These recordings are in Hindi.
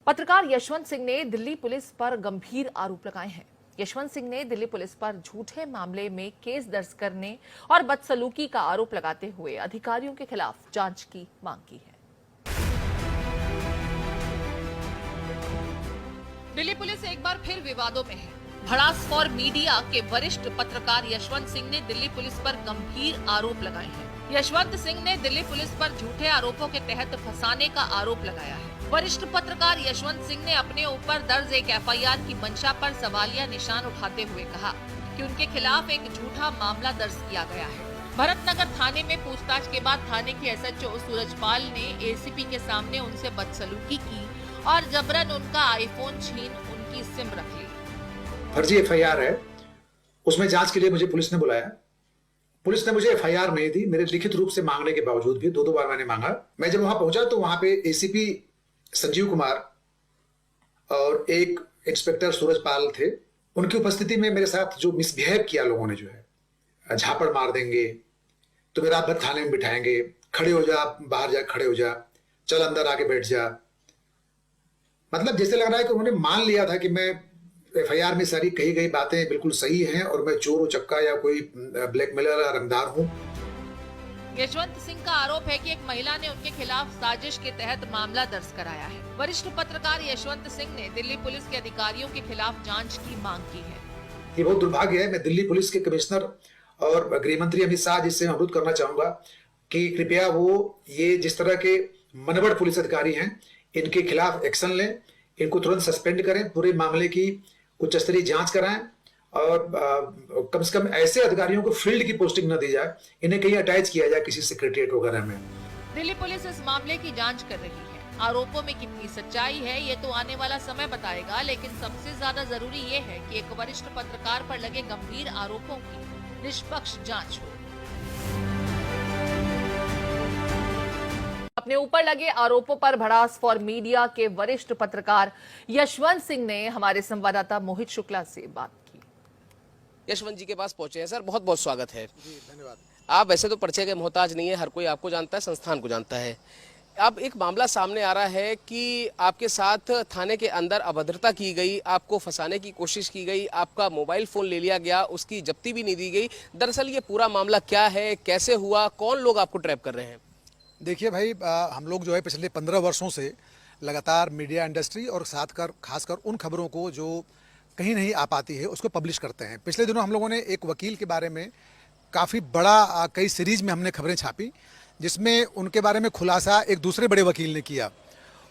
पत्रकार यशवंत सिंह ने दिल्ली पुलिस पर गंभीर आरोप लगाए हैं। यशवंत सिंह ने दिल्ली पुलिस पर झूठे मामले में केस दर्ज करने और बदसलूकी का आरोप लगाते हुए अधिकारियों के खिलाफ जांच की मांग की है। दिल्ली पुलिस एक बार फिर विवादों में है। भड़ास फॉर मीडिया के वरिष्ठ पत्रकार यशवंत सिंह ने दिल्ली पुलिस पर गंभीर आरोप लगाए हैं। यशवंत सिंह ने दिल्ली पुलिस पर झूठे आरोपों के तहत फंसाने का आरोप लगाया है। वरिष्ठ पत्रकार यशवंत सिंह ने अपने ऊपर दर्ज एक एफआईआर की मंशा पर सवालिया निशान उठाते हुए कहा कि उनके खिलाफ एक झूठा मामला दर्ज किया गया है। भरतनगर थाने में पूछताछ के बाद थाने के एसएचओ सूरजपाल ने एसीपी के सामने उनसे बदसलूकी की और जबरन उनका आईफोन छीन उनकी सिम रख ली। फर्जी एफआईआर है, उसमें जांच के लिए मुझे पुलिस ने बुलाया। पुलिस ने मुझे एफआईआर नहीं दी। मेरे लिखित रूप से मांगने के बावजूद भी दो बार मैंने मांगा। मैं जब वहां पहुंचा तो वहां पे एसीपी संजीव कुमार और एक इंस्पेक्टर सूरजपाल थे। उनकी उपस्थिति में मेरे साथ जो मिसबिहेव किया लोगों ने, जो है झापड़ मार देंगे, तुम्हें रात भर थाने में बिठाएंगे, खड़े हो जा, बाहर जा, खड़े हो जा, चल अंदर आके बैठ जा। मतलब जैसे लग रहा है कि उन्होंने मान लिया था कि मैं एफआईआर में सारी कही गई बातें बिल्कुल सही हैं और मैं चोर चक्का या कोई ब्लैकमेलर या रंगदार हूं। यशवंत सिंह का आरोप है कि एक महिला ने उनके खिलाफ साजिश के तहत मामला दर्ज कराया है। वरिष्ठ पत्रकार यशवंत सिंह ने दिल्ली पुलिस के अधिकारियों के खिलाफ जांच की मांग की है। ये बहुत दुर्भाग्य है। मैं दिल्ली पुलिस के कमिश्नर और गृह मंत्री अमित शाह जी से अनुरोध करना चाहूंगा कि कृपया वो ये जिस तरह के मनवड़ पुलिस अधिकारी हैं, इनके खिलाफ एक्शन लें, इनको तुरंत सस्पेंड करें, पूरे मामले की उच्च स्तरीय जांच कराएं और कम से कम ऐसे अधिकारियों को फील्ड की पोस्टिंग न दी जाए, इन्हें कहीं अटैच किया जाए किसी सेक्रेटरिएट वगैरह में। दिल्ली पुलिस इस मामले की जांच कर रही है। आरोपों में कितनी सच्चाई है ये तो आने वाला समय बताएगा, लेकिन सबसे ज्यादा जरूरी ये है कि एक वरिष्ठ पत्रकार पर लगे गंभीर आरोपों की निष्पक्ष जांच हो। अपने ऊपर लगे आरोपों पर भड़ास फॉर मीडिया के वरिष्ठ पत्रकार यशवंत सिंह ने हमारे संवाददाता मोहित शुक्ला से बात की। यशवंत जी के पास पहुंचे हैं सर, बहुत बहुत स्वागत है। जी धन्यवाद। आप वैसे तो परिचय के मोहताज नहीं है, हर कोई आपको जानता है, संस्थान को जानता है। अब एक मामला सामने आ रहा है कि आपके साथ थाने के अंदर अभद्रता की गई, आपको फंसाने की कोशिश की गई, आपका मोबाइल फोन ले लिया गया, उसकी जब्ती भी नहीं दी गई। दरअसल ये पूरा मामला क्या है, कैसे हुआ, कौन लोग आपको ट्रैप कर रहे हैं? देखिए भाई, हम लोग जो है पिछले 15 वर्षों से लगातार मीडिया इंडस्ट्री और खासकर उन खबरों को जो कहीं नहीं आ पाती है उसको पब्लिश करते हैं। पिछले दिनों हम लोगों ने एक वकील के बारे में काफ़ी बड़ा कई सीरीज में हमने खबरें छापी, जिसमें उनके बारे में खुलासा एक दूसरे बड़े वकील ने किया।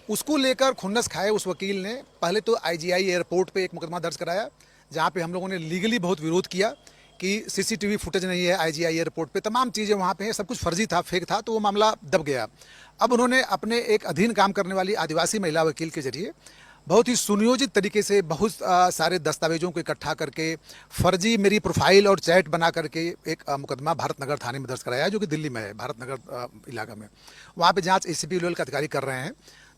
उसको लेकर खुन्नस खाए उस वकील ने पहले तो आईजीआई एयरपोर्ट पे एक मुकदमा दर्ज कराया, जहाँ पे हम लोगों ने लीगली बहुत विरोध किया कि सीसीटीवी फुटेज नहीं है आईजीआई एयरपोर्ट पे, तमाम चीज़ें वहाँ पे हैं, सब कुछ फर्जी था, फेक था, तो वो मामला दब गया। अब उन्होंने अपने एक अधीन काम करने वाली आदिवासी महिला वकील के जरिए बहुत ही सुनियोजित तरीके से बहुत सारे दस्तावेजों को इकट्ठा करके फर्जी मेरी प्रोफाइल और चैट बना करके एक मुकदमा भारतनगर थाने में दर्ज कराया, जो कि दिल्ली में है, भारतनगर इलाका में। वहाँ पे जांच एसीपी लेवल के अधिकारी कर रहे हैं।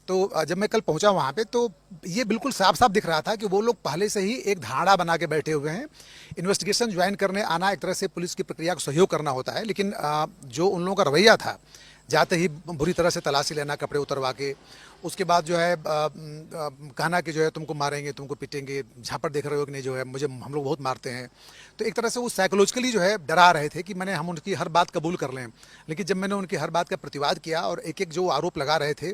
तो जब मैं कल पहुंचा वहाँ पे तो ये बिल्कुल साफ साफ दिख रहा था कि वो लोग पहले से ही एक धारणा बना के बैठे हुए हैं। इन्वेस्टिगेशन ज्वाइन करने आना एक तरह से पुलिस की प्रक्रिया को सहयोग करना होता है, लेकिन जो उन लोगों का रवैया था, जाते ही बुरी तरह से तलाशी लेना, कपड़े उतरवा के, उसके बाद जो है कहना कि जो है तुमको मारेंगे, तुमको पीटेंगे, झापड़ देख रहे हो कि नहीं, जो है मुझे हम लोग बहुत मारते हैं। तो एक तरह से वो साइकोलॉजिकली जो है डरा रहे थे कि हम उनकी हर बात कबूल कर लें। लेकिन जब मैंने उनकी हर बात का प्रतिवाद किया और एक एक जो आरोप लगा रहे थे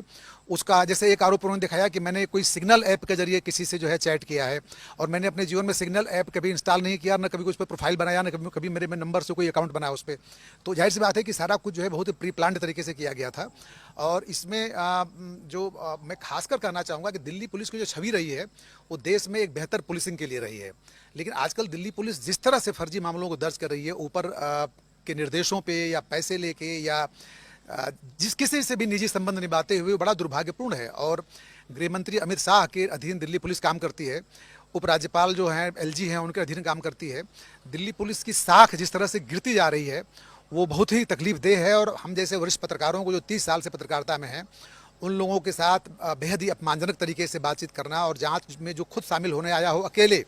उसका, जैसे एक आरोप उन्होंने दिखाया कि मैंने कोई सिग्नल ऐप के जरिए किसी से जो है चैट किया है, और मैंने अपने जीवन में सिग्नल ऐप कभी इंस्टॉल नहीं किया, न कभी उस पर प्रोफाइल बनाया, न कभी मेरे में नंबर से कोई अकाउंट बनाया उस पर। तो जाहिर सी बात है कि सारा कुछ जो है बहुत ही प्री प्लान्ड तरीके से किया गया था। और इसमें मैं खासकर कहना चाहूँगा कि दिल्ली पुलिस की जो छवि रही है वो देश में एक बेहतर पुलिसिंग के लिए रही है। लेकिन आजकल दिल्ली पुलिस जिस तरह से फर्जी मामलों को दर्ज कर रही है, ऊपर के निर्देशों पे या पैसे लेके या जिस किसी से भी निजी संबंध निभाते हुए, बड़ा दुर्भाग्यपूर्ण है। और गृह मंत्री अमित शाह के अधीन दिल्ली पुलिस काम करती है, उपराज्यपाल जो हैं एलजी हैं उनके अधीन काम करती है। दिल्ली पुलिस की साख जिस तरह से गिरती जा रही है वो बहुत ही तकलीफदेह है। और हम जैसे वरिष्ठ पत्रकारों को जो 30 साल से पत्रकारिता में हैं, उन लोगों के साथ बेहद ही अपमानजनक तरीके से बातचीत करना और जांच में जो खुद शामिल होने आया हो अकेले,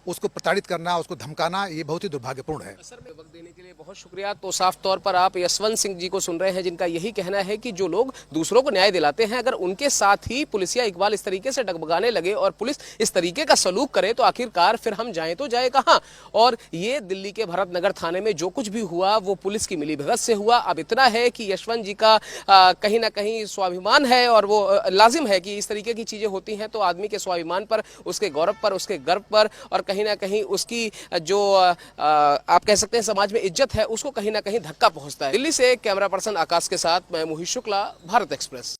उसको प्रताड़ित करना, उसको धमकाना, ये बहुत ही दुर्भाग्यपूर्ण है। सर, वक्त देने के लिए बहुत शुक्रिया। तो साफ तौर पर आप यशवंत सिंह जी को सुन रहे हैं, जिनका यही कहना है कि जो लोग दूसरों को न्याय दिलाते हैं, अगर उनके साथ ही पुलिसिया इकबाल इस तरीके से डगमगाने लगे और पुलिस इस तरीके का सलूक करे तो आखिरकार फिर हम जाएं तो जाए कहां। और ये दिल्ली के भरत नगर थाने में जो कुछ भी हुआ वो पुलिस की मिलीभगत से हुआ। अब इतना है कि यशवंत जी का कहीं ना कहीं स्वाभिमान है और वो लाजिम है कि इस तरीके की चीजें होती हैं तो आदमी के स्वाभिमान पर, उसके गौरव पर, उसके गर्व पर और कहीं ना कहीं उसकी जो आप कह सकते हैं समाज में इज्जत है, उसको कहीं ना कहीं धक्का पहुंचता है। दिल्ली से कैमरा पर्सन आकाश के साथ मैं मोहित शुक्ला, भारत एक्सप्रेस।